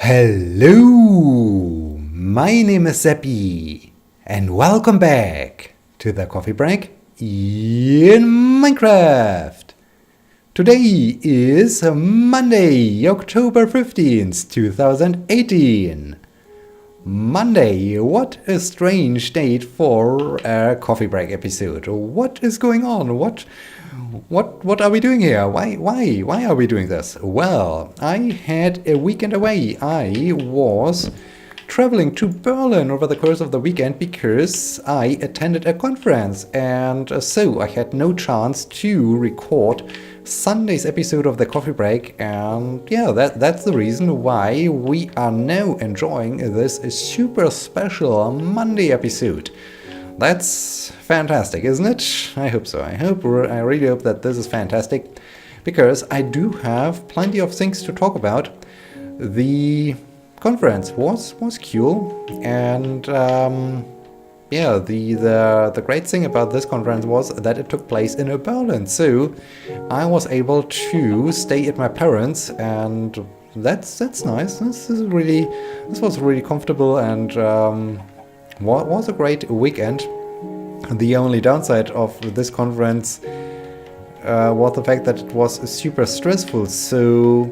Hello, my name is Sebbi, and welcome back to the coffee break in Minecraft. Today is Monday, October 15th, 2018. Monday, what a strange date for a coffee break episode. What is going on? What are we doing here? Why are we doing this? Well, I had a weekend away. I was traveling to Berlin over the course of the weekend because I attended a conference, and so I had no chance to record Sunday's episode of the coffee break, and yeah, that's the reason why we are now enjoying this super special Monday episode. That's fantastic, isn't it? I hope so. I really hope that this is fantastic, because I do have plenty of things to talk about. The conference was cool, and yeah, the great thing about this conference was that it took place in Berlin, so I was able to stay at my parents', and that's nice. This was really comfortable, and was a great weekend. The only downside of this conference was the fact that it was super stressful, so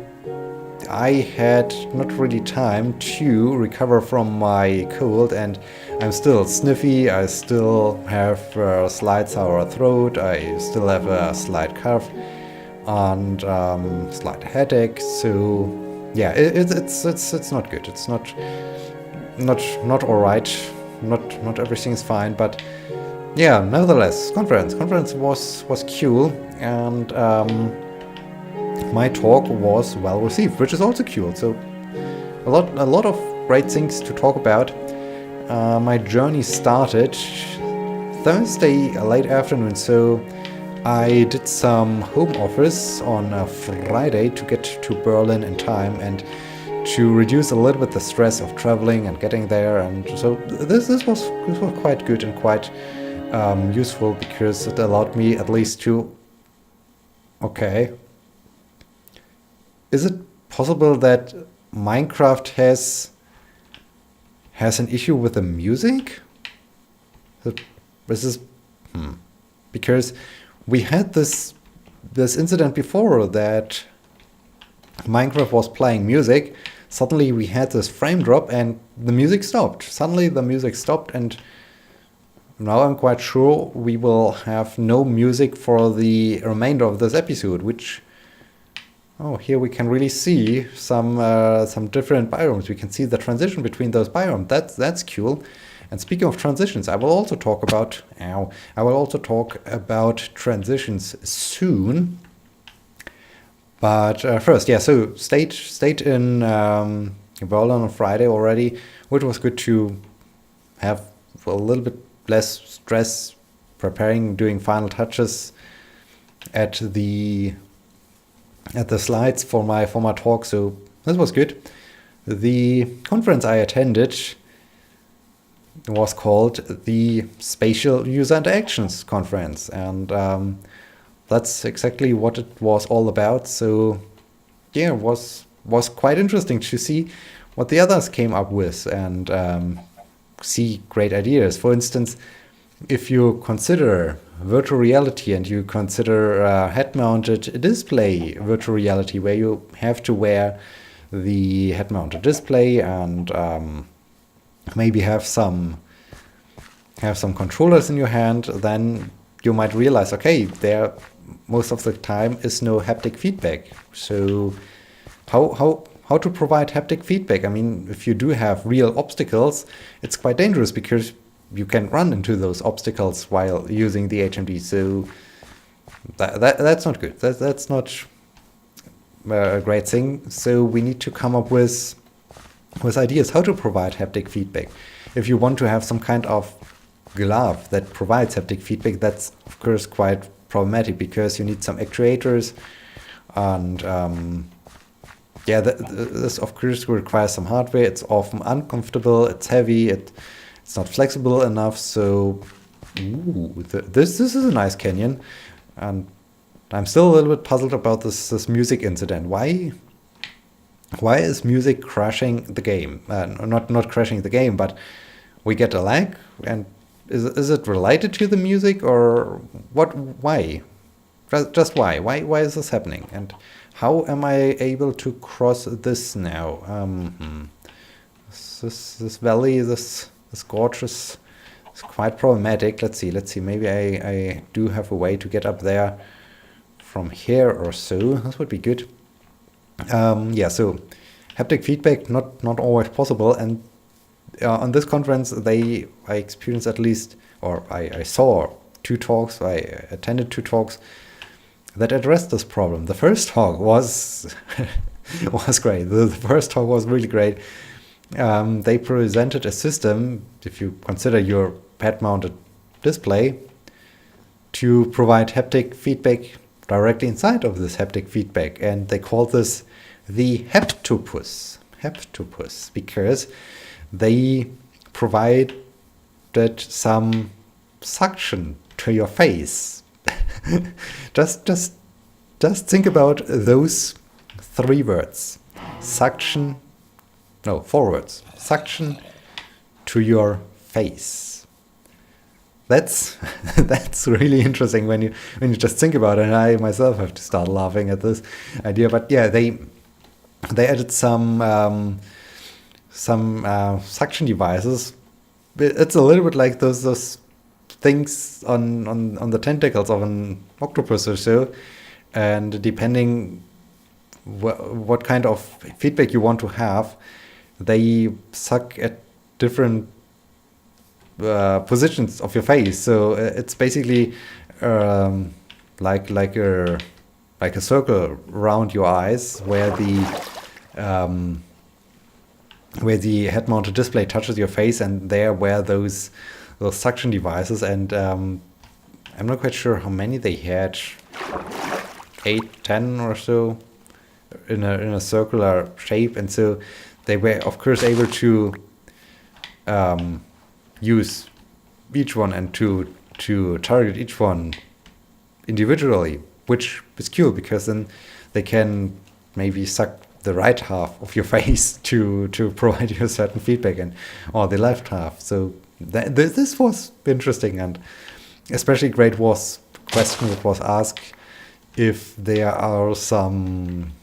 I had not really time to recover from my cold, and I'm still sniffy. I still have a slight sour throat. I still have a slight cough and slight headache. So yeah, it's not good. It's not all right. Not everything is fine, but yeah, nevertheless, conference was cool, and my talk was well received, which is also cool. So a lot of great things to talk about. My journey started Thursday late afternoon, so I did some home office on a Friday to get to Berlin in time and to reduce a little bit the stress of traveling and getting there. And so this was quite good and quite useful, because it allowed me at least to. Okay. Is it possible that Minecraft has an issue with the music? This is because we had this incident before that Minecraft was playing music. Suddenly we had this frame drop and the music stopped. Suddenly the music stopped, and now I'm quite sure we will have no music for the remainder of this episode, which. Oh, here we can really see some different biomes. We can see the transition between those biomes. That's cool. And speaking of transitions, I will also talk about transitions soon. But first, yeah. So stayed in Berlin on Friday already, which was good to have a little bit less stress doing final touches at the slides for my talk, so this was good. The conference I attended was called the Spatial User Interactions Conference, and that's exactly what it was all about. So yeah, it was quite interesting to see what the others came up with, and see great ideas. For instance, if you consider virtual reality and you consider head-mounted display virtual reality, where you have to wear the head-mounted display and maybe have some controllers in your hand, then you might realize, okay, there most of the time is no haptic feedback. So how to provide haptic feedback? I mean, if you do have real obstacles, it's quite dangerous, because you can run into those obstacles while using the HMD. So that's not good. That's not a great thing. So we need to come up with ideas how to provide haptic feedback. If you want to have some kind of glove that provides haptic feedback, that's of course quite problematic, because you need some actuators, and yeah, this of course requires some hardware. It's often uncomfortable. It's heavy. It's not flexible enough. So this is a nice canyon, and I'm still a little bit puzzled about this music incident. Why why is music crashing the game? Not crashing the game, but we get a lag. And is it related to the music, or what? Why? Just why? Why is this happening? And how am I able to cross this now? This valley, this gorge is quite problematic. Let's see. Maybe I do have a way to get up there from here or so. This would be good. Yeah, so haptic feedback not always possible, and on this conference I experienced at least, or I saw 2 talks. I attended 2 talks that addressed this problem. The first talk was was great. The first talk was really great. They presented a system, if you consider your pad-mounted display, to provide haptic feedback directly inside of this haptic feedback, and they called this the Haptopus, because they provided some suction to your face. just think about those 3 words: suction. No, 4 words: suction to your face. That's really interesting when you just think about it. And I myself have to start laughing at this idea. But yeah, they added some suction devices. It's a little bit like those things on the tentacles of an octopus or so, and depending what kind of feedback you want to have, they suck at different positions of your face. So it's basically like a circle around your eyes, where the head-mounted display touches your face, and there were those suction devices. And I'm not quite sure how many they had, 8, 10 or so, in a circular shape. And so they were, of course, able to use each one and to target each one individually, which is cool, because then they can maybe suck the right half of your face to provide you a certain feedback, or the left half. So this was interesting, and especially great was the question that was asked if there are some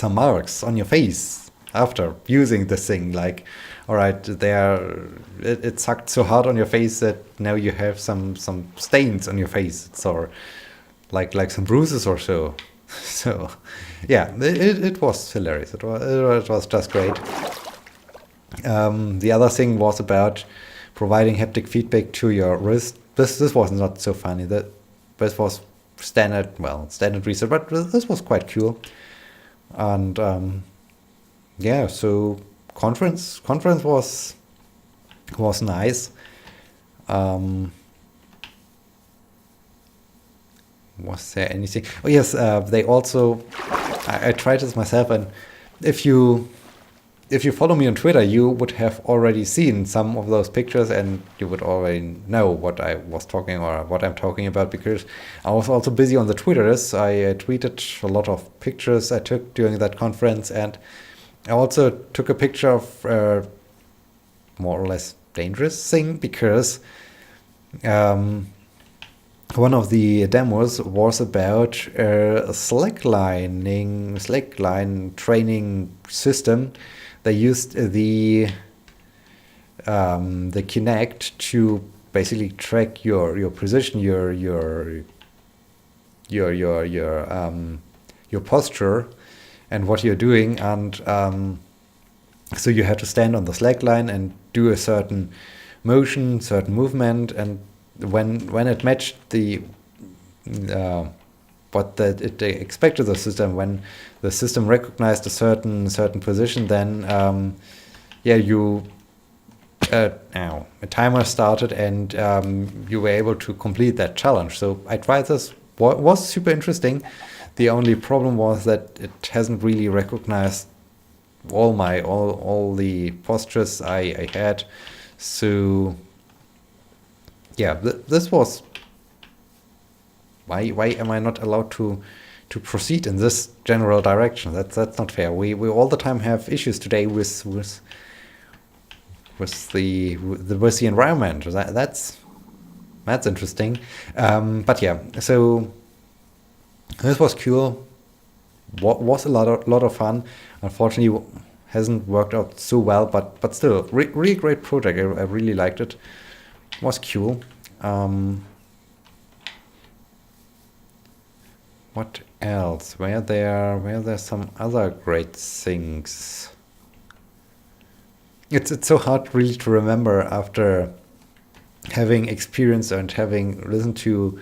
marks on your face after using this thing. Like, all right, it sucked so hard on your face that now you have some stains on your face, or like some bruises or so. So yeah, it was hilarious. It was just great. The other thing was about providing haptic feedback to your wrist. This was not so funny. This was standard research, but this was quite cool. And yeah, so conference was nice. Was there anything? Oh yes, they also. I tried this myself, and if you follow me on Twitter, you would have already seen some of those pictures, and you would already know what I was talking, or what I'm talking about, because I was also busy on the Twitters. I tweeted a lot of pictures I took during that conference, and I also took a picture of more or less dangerous thing, because one of the demos was about a slackline training system. They used the Kinect to basically track your position, your posture, and what you're doing. And so you had to stand on the slackline and do a certain motion, certain movement, and when it matched the what it expected the system, when the system recognized a certain position, then a timer started, and you were able to complete that challenge. So I tried this. Was super interesting. The only problem was that it hasn't really recognized all the postures I had. So yeah, this was why am I not allowed to to proceed in this general direction. That's not fair. We all the time have issues today with the environment. That's interesting. But yeah, so this was cool. Was a lot of fun. Unfortunately, hasn't worked out so well, but still, really great project. I really liked it. Was cool. What else? Were there some other great things? It's so hard really to remember after having experienced and having listened to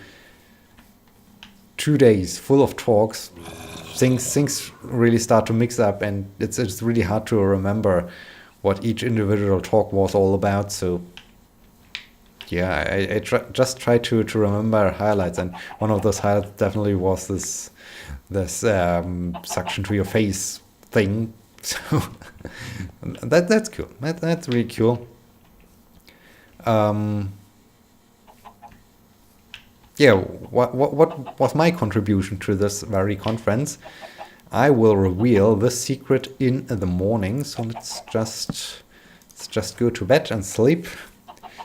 2 days full of talks. Things really start to mix up, and it's really hard to remember what each individual talk was all about. So yeah, I just try to remember highlights, and one of those highlights definitely was this suction to your face thing. So that's cool. That's really cool. Yeah, what was my contribution to this very conference? I will reveal the secret in the morning. So let's just go to bed and sleep.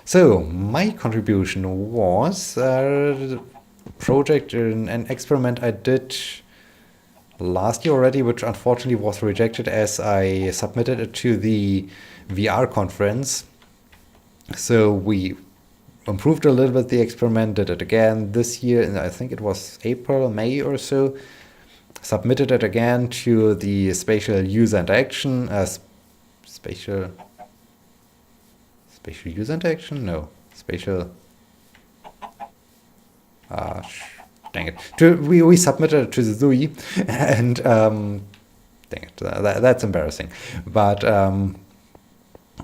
So my contribution was a project, an experiment I did last year already, which unfortunately was rejected as I submitted it to the VR conference. So we improved a little bit the experiment, did it again this year, and I think it was April, May or so. Submitted it again to the spatial user interaction, spatial user interaction? No, spatial. Dang it! We submitted it to the ZUI, and dang it, that's embarrassing. But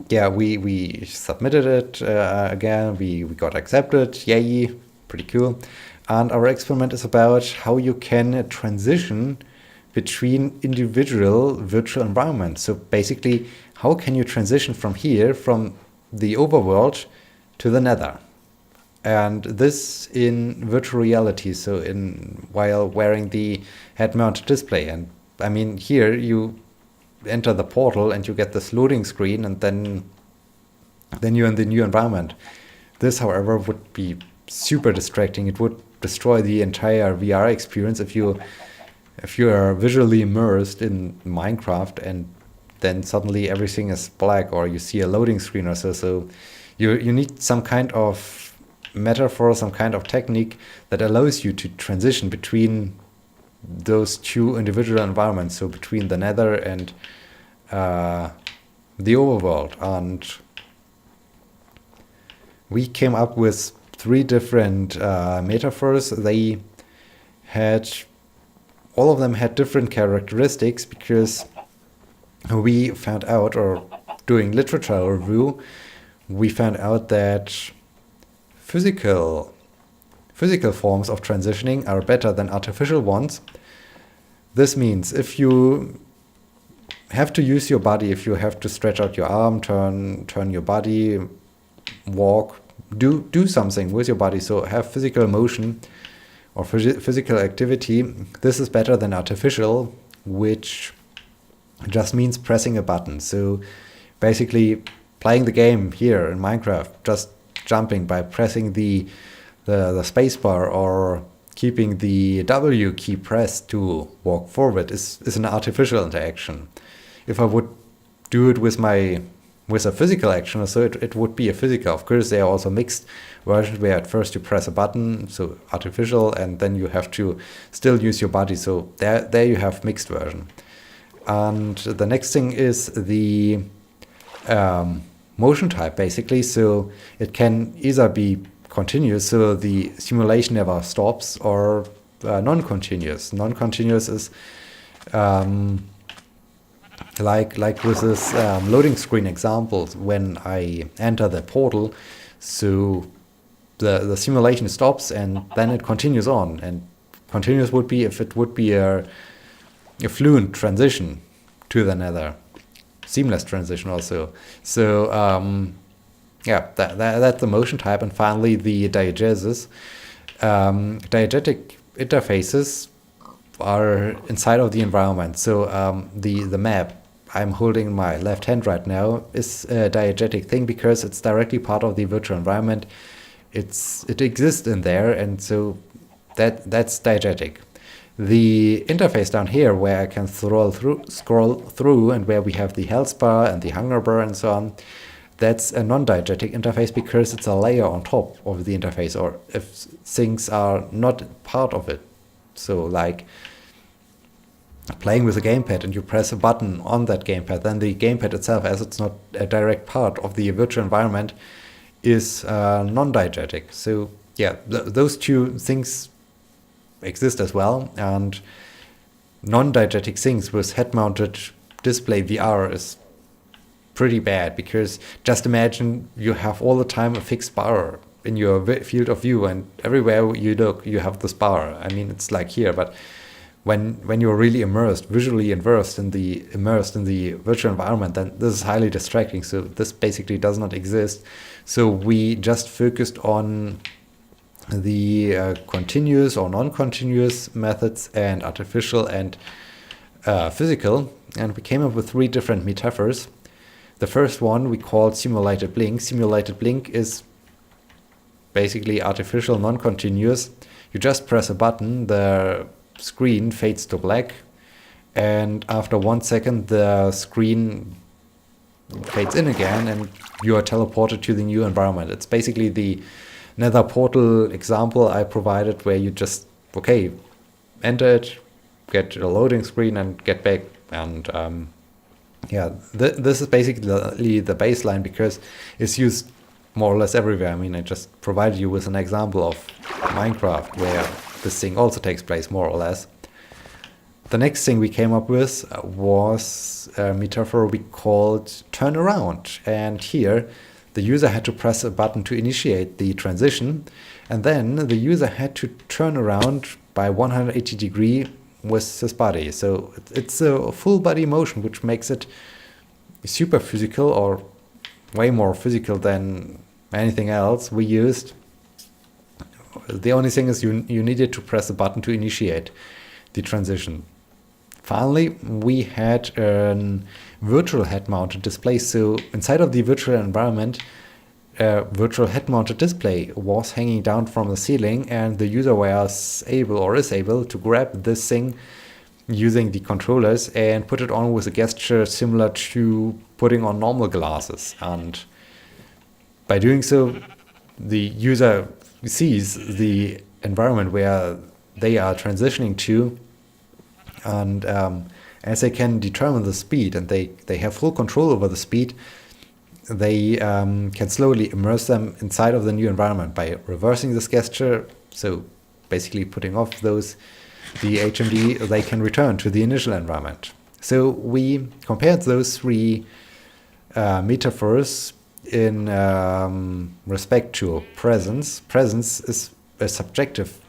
yeah, we submitted it again. We got accepted. Yay! Pretty cool. And our experiment is about how you can transition between individual virtual environments. So basically, how can you transition from here, from the overworld to the nether? And this in virtual reality, so while wearing the head-mounted display. And I mean, here you enter the portal and you get this loading screen, and then you're in the new environment. This, however, would be super distracting. It would destroy the entire VR experience if you are visually immersed in Minecraft and then suddenly everything is black, or you see a loading screen or so. So you need some kind of metaphor, some kind of technique that allows you to transition between those two individual environments, so between the nether and the overworld. And we came up with 3 different metaphors. All of them had different characteristics, because we found out, or doing literature review, we found out that physical forms of transitioning are better than artificial ones. This means if you have to use your body, if you have to stretch out your arm, turn your body, walk, do something with your body, so have physical motion or physical activity, this is better than artificial, which just means pressing a button. So basically playing the game here in Minecraft, just jumping by pressing the spacebar or keeping the W key pressed to walk forward is an artificial interaction. If I would do it with a physical action, so it would be a physical. Of course, there are also mixed versions where at first you press a button, so artificial, and then you have to still use your body. So there you have mixed version. And the next thing is the motion type, basically. So it can either be continuous, so the simulation never stops, or non-continuous. Non-continuous is like with this loading screen examples, when I enter the portal, so the simulation stops and then it continues on. And continuous would be if it would be a fluent transition to the nether, seamless transition also. So yeah, that's the motion type. And finally, the diegesis. Diegetic interfaces are inside of the environment. So the map I'm holding in my left hand right now is a diegetic thing because it's directly part of the virtual environment. It exists in there, and so that's diegetic. The interface down here, where I can scroll through, and where we have the health bar and the hunger bar and so on, that's a non-diegetic interface because it's a layer on top of the interface, or if things are not part of it. So like playing with a gamepad and you press a button on that gamepad, then the gamepad itself, as it's not a direct part of the virtual environment, is non-diegetic. So yeah, those two things exist as well, and non-diegetic things with head-mounted display VR is pretty bad, because just imagine you have all the time a fixed bar in your field of view, and everywhere you look you have this bar. I mean, it's like here, but when you're really visually immersed in the virtual environment, then this is highly distracting. So this basically does not exist. So we just focused on the continuous or non-continuous methods, and artificial and physical, and we came up with 3 different metaphors. The first one we called simulated blink. Simulated blink is basically artificial non-continuous. You just press a button, the screen fades to black, and after 1 second the screen fades in again and you are teleported to the new environment. It's basically the Nether portal example I provided, where you just enter it, get a loading screen and get back. And this is basically the baseline, because it's used more or less everywhere. I mean, I just provided you with an example of Minecraft where this thing also takes place, more or less. The next thing we came up with was a metaphor we called turn around. And here the user had to press a button to initiate the transition, and then the user had to turn around by 180 degrees with his body. So it's a full body motion, which makes it super physical, or way more physical than anything else we used. The only thing is you needed to press a button to initiate the transition. Finally, we had a virtual head-mounted display. So inside of the virtual environment, a virtual head-mounted display was hanging down from the ceiling, and the user was able to grab this thing using the controllers and put it on with a gesture similar to putting on normal glasses. And by doing so, the user sees the environment where they are transitioning to, and as they can determine the speed and they have full control over the speed, they can slowly immerse them inside of the new environment by reversing this gesture. So basically putting off the HMD, they can return to the initial environment. So we compared those 3 metaphors in respect to presence. Presence is a subjective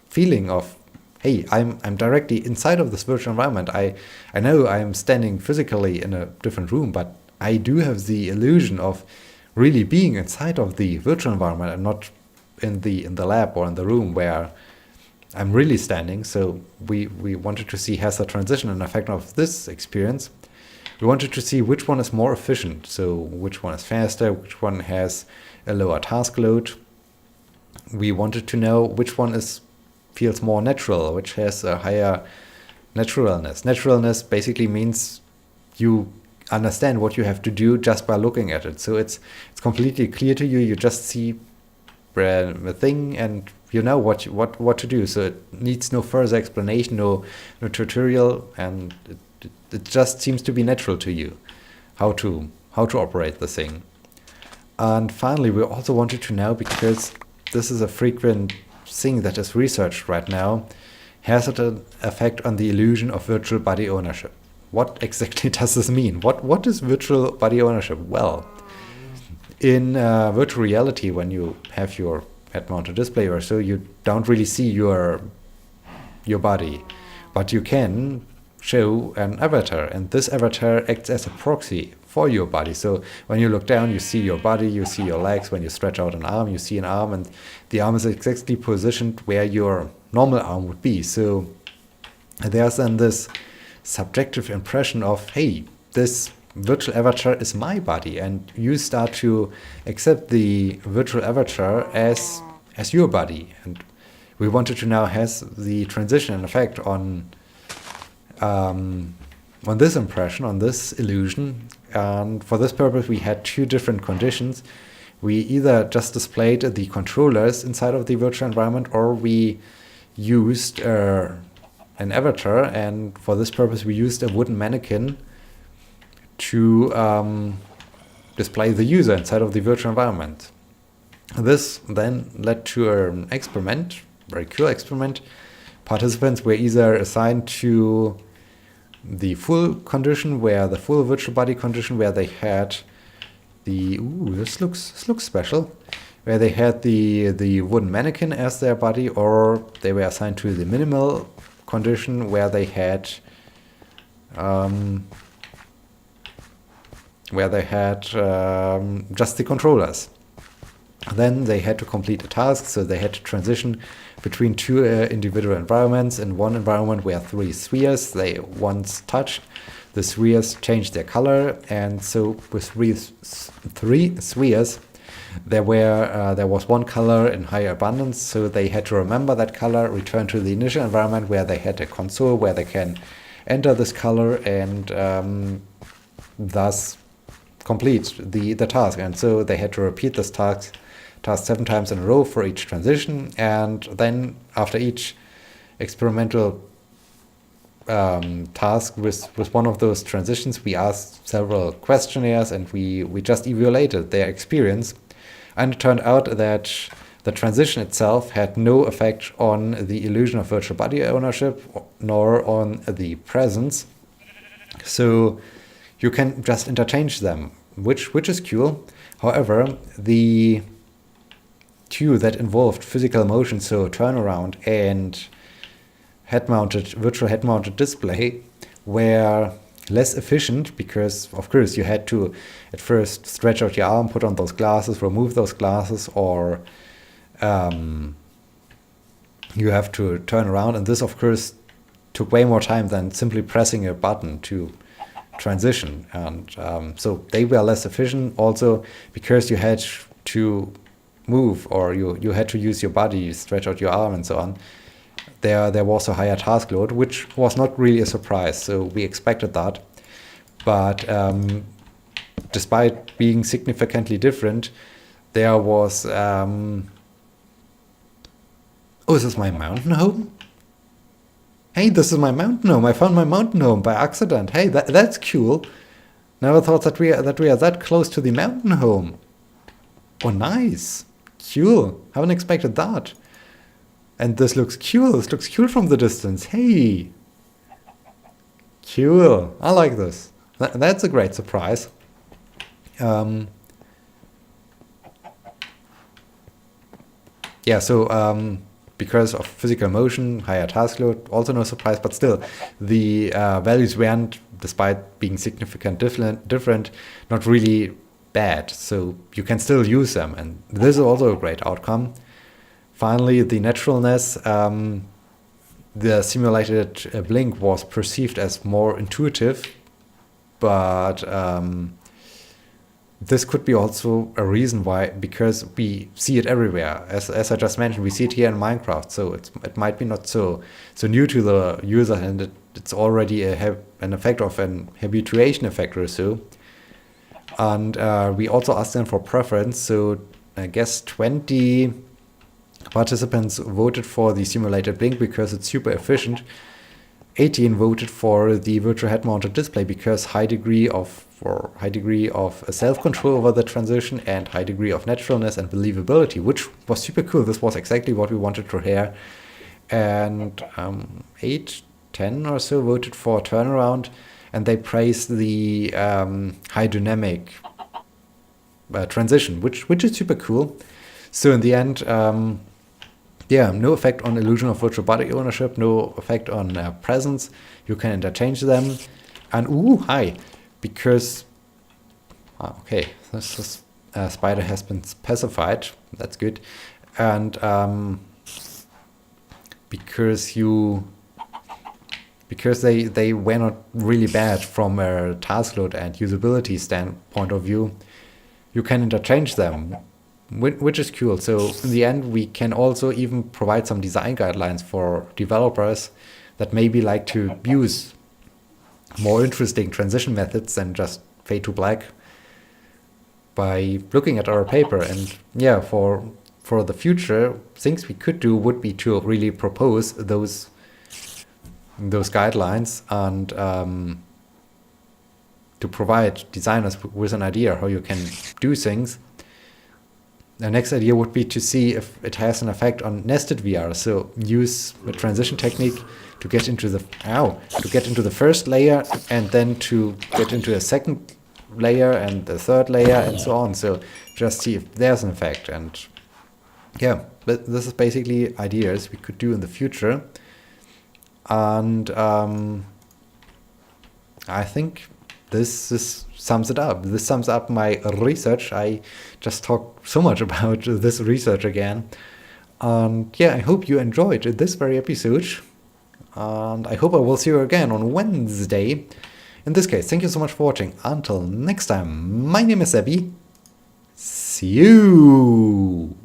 feeling of, hey, I'm directly inside of this virtual environment. I know I'm standing physically in a different room, but I do have the illusion of really being inside of the virtual environment and not in the lab or in the room where I'm really standing. So we wanted to see, has the transition an effect of this experience. We wanted to see which one is more efficient, so which one is faster, which one has a lower task load. We wanted to know which one feels more natural, which has a higher naturalness. Naturalness basically means you understand what you have to do just by looking at it. So it's completely clear to you. You just see the thing and you know what to do. So it needs no further explanation, no tutorial, and it just seems to be natural to you how to operate the thing. And finally, we also wanted to know, because this is a frequent thing that is researched right now, has it an effect on the illusion of virtual body ownership? What exactly does this mean? What is virtual body ownership? Well, in virtual reality, when you have your head-mounted display or so, you don't really see your body, but you can show an avatar, and this avatar acts as a proxy for your body. So when you look down, you see your body, you see your legs. When you stretch out an arm, you see an arm, and the arm is exactly positioned where your normal arm would be. So there's then this subjective impression of, hey, this virtual avatar is my body, and you start to accept the virtual avatar as your body. And we wanted to now has the transition and effect on this impression, on this illusion. And for this purpose, we had two different conditions. We either just displayed the controllers inside of the virtual environment, or we used an avatar, and for this purpose we used a wooden mannequin to display the user inside of the virtual environment. This then led to an experiment, very cool experiment. Participants were either assigned to the full condition, where the full virtual body condition, where they had the this looks special, where they had the wooden mannequin as their body, or they were assigned to the minimal condition, where they had just the controllers. Then they had to complete a task, so they had to transition between two individual environments. In one environment where three spheres they once touched, the spheres changed their color, and so with three spheres there was one color in higher abundance, so they had to remember that color, return to the initial environment where they had a console where they can enter this color, and thus complete the task. And so they had to repeat this task 7 times in a row for each transition, and then after each experimental task with one of those transitions, we asked several questionnaires, and we just evaluated their experience. And it turned out that the transition itself had no effect on the illusion of virtual body ownership, nor on the presence. So you can just interchange them, which is cool. However, the two that involved physical motion, so turnaround and virtual head-mounted display, were less efficient, because of course you had to at first stretch out your arm, put on those glasses, remove those glasses, or you have to turn around, and this of course took way more time than simply pressing a button to transition. And so they were less efficient, also because you had to move, or you had to use your body, stretch out your arm and so on. There was a higher task load, which was not really a surprise, so we expected that. But despite being significantly different, there was... oh, is this my mountain home? Hey, this is my mountain home. I found my mountain home by accident. Hey, that's cool. Never thought that we are that close to the mountain home. Oh, nice. Cool. Haven't expected that. And this looks cool. This looks cool from the distance. Hey. Cool. I like this. That's a great surprise. Yeah, so because of physical motion, higher task load, also no surprise, but still, the values weren't, despite being significantly different, not really bad. So you can still use them, and this is also a great outcome. Finally, the naturalness. The simulated blink was perceived as more intuitive, but this could be also a reason why, because we see it everywhere. As I just mentioned, we see it here in Minecraft, so it might be not so new to the user, and it's already an effect of an habituation effect or so. And we also asked them for preference, so I guess 20 participants voted for the simulated blink because it's super efficient. 18 voted for the virtual head-mounted display because high degree of self-control over the transition and high degree of naturalness and believability, which was super cool. This was exactly what we wanted to hear. And 10 or so voted for turnaround, and they praised the high dynamic transition, which is super cool. So in the end, no effect on illusion of virtual body ownership, no effect on presence. You can interchange them. And because this spider has been specified. That's good. And because you because they were not really bad from a task load and usability standpoint of view. You can interchange them, which is cool. So in the end, we can also even provide some design guidelines for developers that maybe like to use more interesting transition methods than just fade to black by looking at our paper. And yeah, for the future, things we could do would be to really propose those guidelines and to provide designers with an idea how you can do things. The next idea would be to see if it has an effect on nested VR. So use a transition technique to get into the first layer, and then to get into a second layer and the third layer and so on. So just see if there's an effect. And yeah, but this is basically ideas we could do in the future. And I think this sums it up. This sums up my research. I just talked so much about this research again. And yeah, I hope you enjoyed this very episode. And I hope I will see you again on Wednesday. In this case, thank you so much for watching. Until next time, my name is Sebbi. See you!